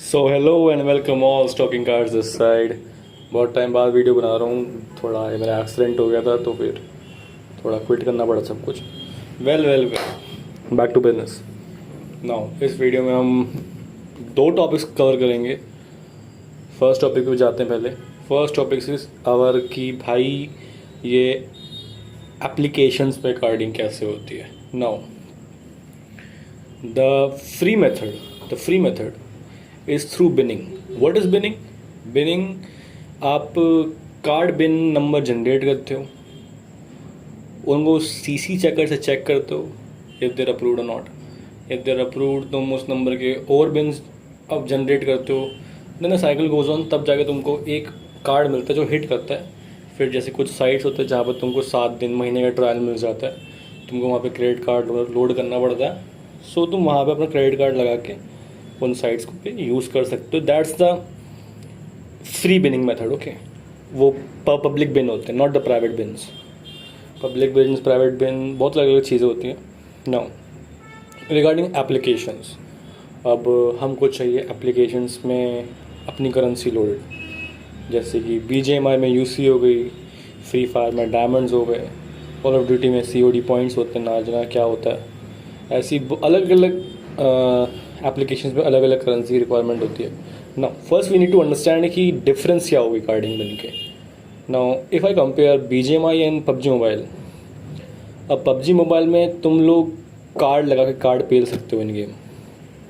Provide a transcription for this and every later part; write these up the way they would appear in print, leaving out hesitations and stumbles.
So hello and welcome all stocking cards this side. बहुत time बाद video बना रहा हूँ। थोड़ा ये मेरा एक्सीडेंट हो गया था तो फिर थोड़ा क्विट करना पड़ा सब कुछ। Well back to business now. इस वीडियो में हम दो टॉपिक्स कवर करेंगे। फर्स्ट टॉपिक पे जाते हैं पहले। फर्स्ट टॉपिक इज आवर की भाई ये एप्लीकेशंस पे कार्डिंग कैसे होती है। Now the free method is through binning. What is binning? Binning, आप कार्ड बिन नंबर जनरेट करते हो, उनको सीसी चेकर से चेक करते हो इफ़ देर अप्रूव्ड और नॉट। इफ़ देर अप्रूव्ड तुम उस नंबर के और बिन्स अब जनरेट करते हो। देन साइकिल गोज ऑन, तब जाके तुमको एक कार्ड मिलता है जो हिट करता है। फिर जैसे कुछ साइट्स होते हैं जहाँ पर तुमको 7 दिन महीने का ट्रायल मिल जाता है, तुमको वहाँ पे क्रेडिट कार्ड लोड करना पड़ता है। सो तुम वहाँ पे अपना क्रेडिट कार्ड लगा के उन साइट्स को पे यूज़ कर सकते हो। That's the free binning method. Okay, वो पब्लिक बिन होते हैं, not the private bins. Public bins, private bin, बहुत अलग अलग चीज़ें होती हैं। नाउ रिगार्डिंग एप्लीकेशंस, अब हमको चाहिए एप्लीकेशंस में अपनी करेंसी लोडेड, जैसे कि BGMI में UC हो गई, फ्री फायर में डायमंड्स हो गए, कॉल ऑफ ड्यूटी में COD पॉइंट्स होते हैं, ना जाना क्या होता है। ऐसी अलग अलग एप्लीकेशंस में अलग अलग करेंसी रिक्वायरमेंट होती है। Now first we need to understand कि डिफरेंस क्या होगी कार्डिंग बिन के। Now if I compare BGMI and PUBG mobile, अब PUBG मोबाइल में तुम लोग कार्ड लगा के कार्ड पेल सकते हो इन गेम।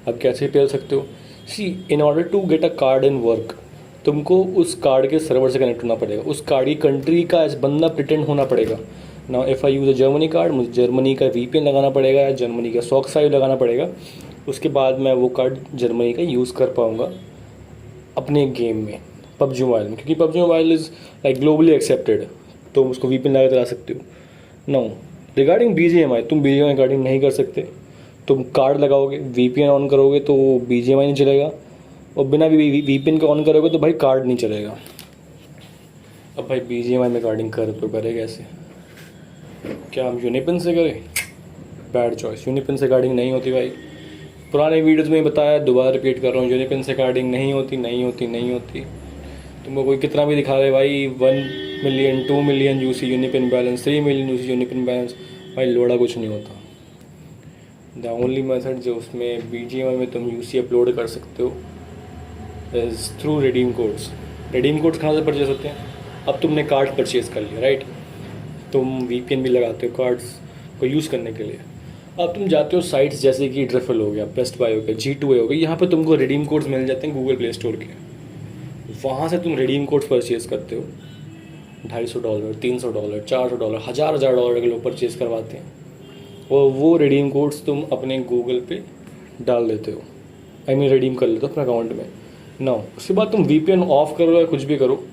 अब कैसे पेल सकते हो? See, in order to get a card in work, तुमको उस कार्ड के सर्वर से कनेक्ट होना पड़ेगा, उस कार्ड की कंट्री का एज बंदा प्रिटेंड होना पड़ेगा। Now if I use a Germany card, मुझे जर्मनी का VPN लगाना पड़ेगा या जर्मनी का सॉक साइव लगाना पड़ेगा। उसके बाद मैं वो कार्ड जर्मनी का यूज़ कर पाऊँगा अपने गेम में, PUBG मोबाइल में, क्योंकि PUBG mobile is like globally accepted, तो उसको VPN लगा चला सकते हो। नाउ रिगार्डिंग BGMI, तुम BGMI कार्डिंग नहीं कर सकते। तुम कार्ड लगाओगे, VPN ऑन करोगे तो BGMI नहीं चलेगा, और बिना VPN का ऑन करोगे तो भाई कार्ड नहीं चलेगा। अब भाई BGMI में कार्डिंग कर तो करे कैसे? क्या हम यूनिपिन से करें? बैड चॉइस, यूनिपिन से कार्डिंग नहीं होती भाई। पुराने वीडियोज़ में बताया, दोबारा रिपीट कर रहा हूँ, यूनिपिन से कार्डिंग नहीं होती। तुमको कोई कितना भी दिखा दे भाई, 1 million 2 million UC Unipin balance, 3 million UC Unipin balance, भाई लोड़ा कुछ नहीं होता। द ओनली मेथड जो उसमें BGMI में तुम UC अपलोड कर सकते हो is through redeem codes. Redeem codes कहाँ से परचेज होते हैं? अब तुमने कार्ड परचेज़ कर लिया, राइट? तुम VPN भी लगाते हो कार्ड्स को यूज़ करने के लिए। अब तुम जाते हो साइट्स जैसे कि ड्रिफल हो गया, बेस्ट बाय हो गया, G2A हो गया, यहाँ पे तुमको रिडीम कोड्स मिल जाते हैं गूगल प्ले स्टोर के। वहाँ से तुम रिडीम कोड्स परचेज़ करते हो। $250, $300, $400, $1000 के लोग परचेज़ करवाते हैं, और वो रिडीम कोड्स तुम अपने गूगल पे डाल देते हो, रिडीम कर लेते हो अपने अकाउंट में। ना उसके बाद तुम VPN ऑफ करो या कुछ भी करो,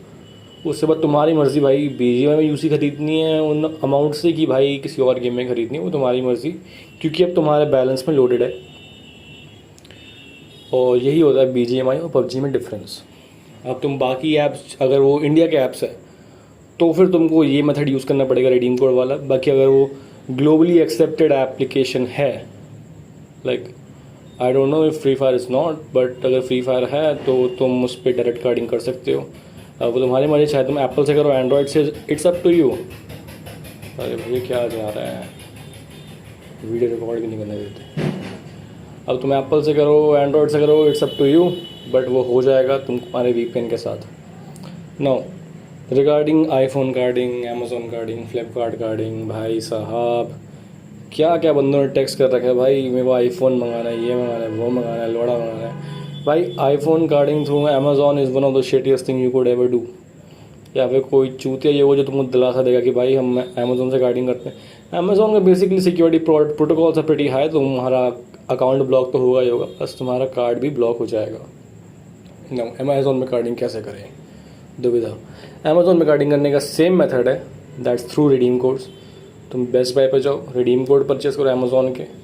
उसके बाद तुम्हारी मर्ज़ी भाई। BGMI में UC खरीदनी है उन अमाउंट से कि भाई किसी और गेम में खरीदनी है, वो तुम्हारी मर्ज़ी, क्योंकि अब तुम्हारे बैलेंस में लोडेड है। और यही होता है BGMI और PUBG में डिफरेंस। अब तुम बाकी ऐप्स, अगर वो इंडिया के ऐप्स है तो फिर तुमको ये मेथड यूज़ करना पड़ेगा रिडीम कोड वाला। बाकी अगर वो ग्लोबली एक्सेप्टेड एप्लीकेशन है, like I don't know if free fire is not, but अगर फ्री फायर है तो तुम उस पर डायरेक्ट कार्डिंग कर सकते हो। वो तुम्हारी मर्जी, चाहे तुम एप्पल से करो, एंड्रॉयड से, इट्स अप टू यू। अरे भैया क्या जा रहा है, वीडियो रिकॉर्ड भी नहीं करने देते। अब तुम एप्पल से करो, एंड्रॉयड से करो, it's up to you, but वो हो जाएगा तुम्हारे VPN के साथ। No regarding iPhone carding, Amazon carding, Flipkart carding, भाई साहब क्या क्या बंदों ने टैक्स कर रखा है भाई, मेरे को आईफोन मंगाना है, ये मंगाना है, वो मंगाना है, लोड़ा मंगाना है। भाई iPhone carding through Amazon is one of the shittiest thing you could ever do. या फिर कोई चूतिया ये वो जो तुमको दिलासा देगा कि भाई हम अमेज़ॉन से कार्डिंग करते हैं। अमेज़ॉन का बेसिकली सिक्योरिटी प्रोटोकॉल्स है प्रिटी हाई, तो तुम्हारा अकाउंट ब्लॉक तो होगा ही होगा, प्लस तुम्हारा कार्ड भी ब्लॉक हो जाएगा। नो, अमेज़ॉन में कार्डिंग कैसे करें? दुविधा। अमेज़ॉन में कार्डिंग करने का सेम मेथड है, दैट्स थ्रू रिडीम कोड्स। तुम बेस्ट बाय पे जाओ, रिडीम कोड परचेस करो अमेज़ॉन के।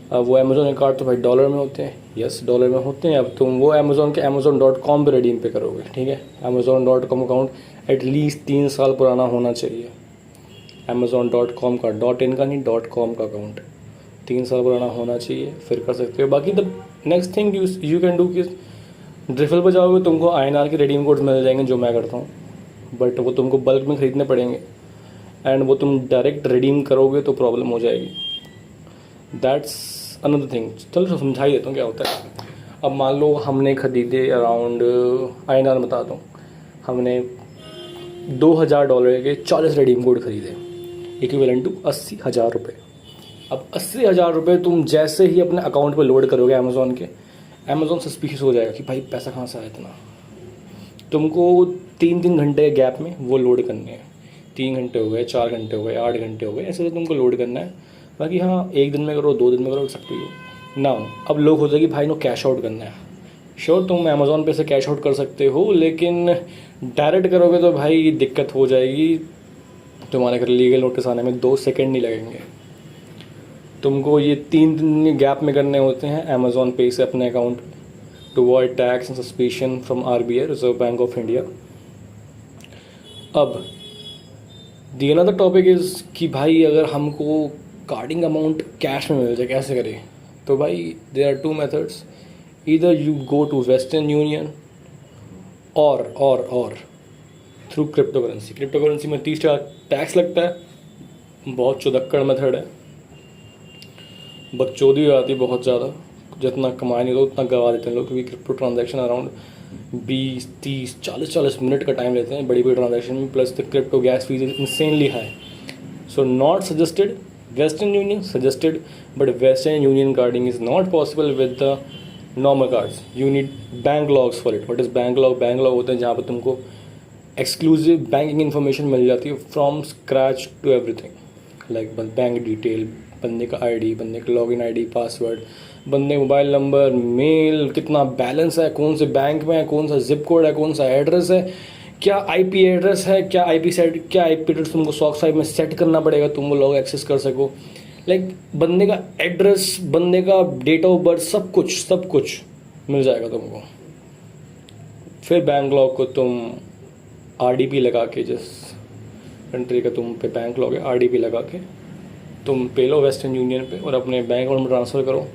अब वो अमेज़ॉन के कार्ड तो भाई डॉलर में होते हैं, यस डॉलर में होते हैं। अब तुम वो अमेज़ॉन के amazon.com पे रिडीम पे करोगे, ठीक है? amazon.com अकाउंट एटलीस्ट 3 साल पुराना होना चाहिए। amazon.com का .in का नहीं, .com का अकाउंट 3 साल पुराना होना चाहिए, फिर कर सकते हो। बाकी the next thing you can do कि ड्रिफल पर जाओगे तुमको INR के रिडीम कोड्स मिल जाएंगे, जो मैं करता हूँ, बट वो तुमको बल्क में ख़रीदने पड़ेंगे एंड वो तुम डायरेक्ट रिडीम करोगे तो प्रॉब्लम हो जाएगी। That's another thing. चलो समझा ही देता हूँ क्या होता है। अब मान लो हमने ख़रीदे अराउंड INR बताता हूँ, हमने $2000 के 40 रिडीम कोड खरीदे, इक्विवेलेंट टू 80,000 रुपये। अब 80,000 रुपये तुम जैसे ही अपने अकाउंट पे लोड करोगे अमेज़ॉन के, अमेज़ॉन सस्पिशियस हो जाएगा कि भाई पैसा कहाँ से आया इतना। तुमको 3-3 घंटे के गैप में वो लोड करने हैं। 3 घंटे हो गए, 4 घंटे हो गए, 8 घंटे हो गए, ऐसे तुमको लोड करना है। बाकी हाँ, 1 दिन में करो, 2 दिन में करो, सकते हो ना। अब लोग होते हैं कि भाई नो कैश आउट करना है। श्योर, तुम अमेज़ॉन पे से कैश आउट कर सकते हो, लेकिन डायरेक्ट करोगे तो भाई दिक्कत हो जाएगी। तुम्हारे घर लीगल नोटिस आने में 2 सेकंड नहीं लगेंगे। तुमको ये 3 दिन गैप में करने होते हैं अमेज़ॉन पे से अपने account to avoid tax and suspicion from RBI, Reserve Bank of India. अब दी अनदर टॉपिक इज़ कि भाई अगर हमको कार्डिंग अमाउंट कैश में मिल जाए कैसे करें, तो भाई there are 2 methods. Either you go to Western Union और through crypto currency. Crypto currency में 30% टैक्स लगता है, बहुत चौधक्कड़ मेथड है, बकचोदी हो जाती है बहुत ज़्यादा। जितना कमाए नहीं दो उतना गवा देते हैं लोग, क्योंकि क्रिप्टो ट्रांजैक्शन अराउंड 20, 30, 40 मिनट का टाइम लेते हैं बड़ी बड़ी ट्रांजैक्शन में, plus the crypto gas fees is insanely high. So not suggested. Western union suggested, but western union carding is not possible with the normal cards. You need bank logs for it. What is bank log? Bank log होते हैं जहाँ पर तुमको exclusive banking information मिल जाती है from scratch to everything, like bank detail, बंदे का ID, बंदे का लॉगिन ID, पासवर्ड, बंदे का मोबाइल नंबर, मेल, कितना बैलेंस है, कौन से बैंक में है, कौन सा जिप कोड है, कौन सा एड्रेस है, क्या IP एड्रेस है, क्या IP एड्रेस तुमको सॉक साइड में सेट करना पड़ेगा तुम वो लॉग एक्सेस कर सको। लाइक बंदे का एड्रेस, बंदे का डेट ऑफ बर्थ, सब कुछ मिल जाएगा तुमको। फिर बैंक लॉग को तुम RDP लगा के, जिस कंट्री का तुम पे बैंक लॉग है, RDP लगा के तुम पे लो वेस्टर्न यूनियन पे और अपने बैंक अकाउंट में ट्रांसफ़र करो।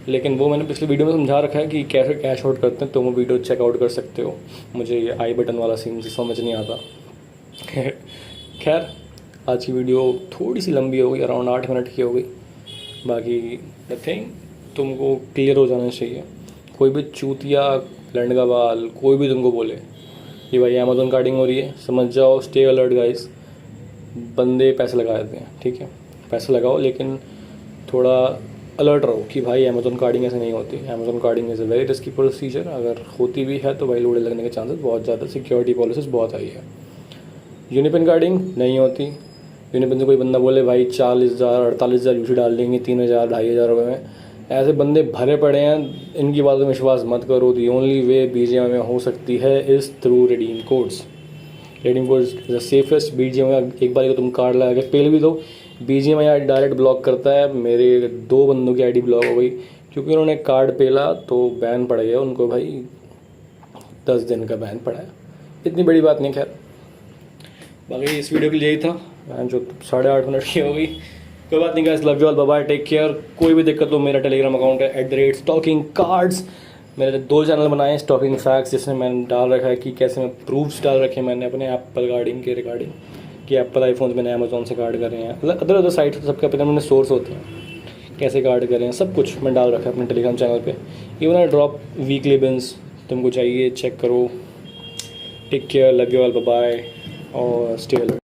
लेकिन वो मैंने पिछले वीडियो में समझा रखा है कि कैसे कैश आउट करते हैं, तो वो वीडियो चेकआउट कर सकते हो। मुझे ये आई बटन वाला सीन समझ नहीं आता। खैर, आज की वीडियो थोड़ी सी लंबी हो गई, अराउंड 8 मिनट की हो गई। बाकी द थिंग तुमको क्लियर हो जाना चाहिए। कोई भी चूतिया लंडगा बाल कोई भी तुमको बोले कि भाई अमेज़ॉन कार्डिंग हो रही है, समझ जाओ, स्टे अलर्ट गाइस। बंदे पैसे लगा देते हैं, ठीक है, पैसे लगाओ, लेकिन थोड़ा अलर्ट रहो कि भाई अमेज़ॉन कार्डिंग ऐसे नहीं होती। Amazon carding is a very risky procedure. अगर होती भी है तो भाई लोड़े लगने के चांसेस बहुत ज़्यादा, सिक्योरिटी पॉलिसीज बहुत हाई है। यूनिपिन कार्डिंग नहीं होती। यूनिपिन से कोई बंदा बोले भाई 40,000 48,000 यूसी डाल देंगे 3,000 2,500 रुपये में, ऐसे बंदे भरे पड़े हैं, इनकी बातों में विश्वास मत करो। दी ओनली वे BGMI में हो सकती है is through redeem codes. Redeem codes is the safest. BGMI एक बार को तुम कार्ड लगा के पेल भी दो, BGMI डायरेक्ट ब्लॉक करता है। मेरे 2 बंदों की ID ब्लॉक हो गई क्योंकि उन्होंने कार्ड पेला तो बैन पड़ गया उनको, भाई 10 दिन का बैन पड़ा है। इतनी बड़ी बात नहीं। खैर, बाकी इस वीडियो के लिए यही था, जो 8.5 मिनट की हो गई। कोई बात नहीं guys, love you all, bye bye, take care. कोई भी दिक्कत हो, मेरा टेलीग्राम अकाउंट है @StalkingCards। मेरे 2 चैनल बनाए हैं, स्टॉकिंग फैक्ट्स, जिसमें मैंने डाल रखा है कि कैसे मैं प्रूफ्स डाल रखे हैं मैंने अपने एप्पल कार्डिंग के रिगार्डिंग, कि एप्पल आईफोन मैंने अमेज़ॉन से कार्ड कर रहे हैं, अदर साइट सबके अपने सोर्स होते हैं, कैसे कार्ड कर रहे हैं, सब कुछ मैं डाल रखा है अपने टेलीग्राम चैनल पे। Even I drop weekly bins, तुमको चाहिए चेक करो। Take care, love you all, bye bye और स्टे अलर्ट।